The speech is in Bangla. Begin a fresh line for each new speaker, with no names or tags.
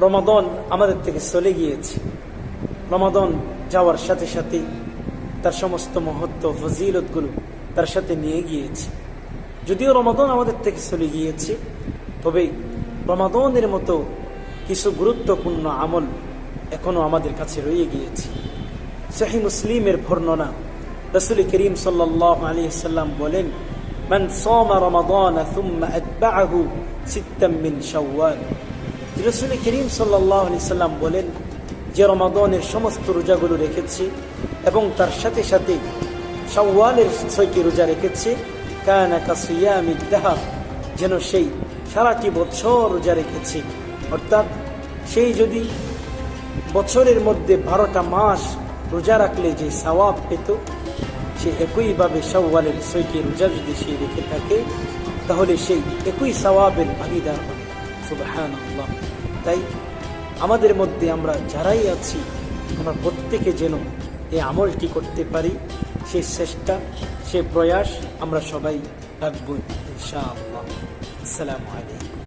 রমাদান আমাদের থেকে চলে গিয়েছে। রমাদান যাওয়ার সাথে সাথে তার সমস্ত মহত্ব ফজিলতগুলো তার সাথে নিয়ে গিয়েছে। যদিও রমাদান আমাদের থেকে চলে গিয়েছে, তবে রমাদানের মতো কিছু গুরুত্বপূর্ণ আমল এখনো আমাদের কাছে রয়ে গিয়েছে। সহিহ মুসলিমের বর্ণনা, রাসূল করিম সাল্লাল্লাহু আলাইহি সাল্লাম বলেন, মান সামা রমাদান সুম্মা আতবাআহু সিত্তাম মিন শাওয়াল। রাসূল করিম সাল্লাল্লাহু আলাইহি সাল্লাম বলেন, যে রমাদানের সমস্ত রোজাগুলো রেখেছে এবং তার সাথে সাথে শাওয়ালের 6টি রোজা রেখেছে, কানা কাসিয়ামিদ দাহর, যেন সেই সারাটি বছর রোজা রেখেছে। অর্থাৎ সেই যদি বছরের মধ্যে 12টা মাস রোজা রাখলে যে সওয়াব পেত, সে একইভাবে শাওয়ালের 6টি রোজা যদি সে রেখে থাকে, তাহলে সেই একই সওয়াবের ভাগীদার হবে। সুবহানাল্লাহ। তাই আমাদের মধ্যে আমরা যারাই আছি, আমরা প্রত্যেকে যেন এই আমলটি করতে পারি, সেই চেষ্টা, সেই প্রয়াস আমরা সবাই রাখব ইনশাআল্লাহ। আসসালামু আলাইকুম।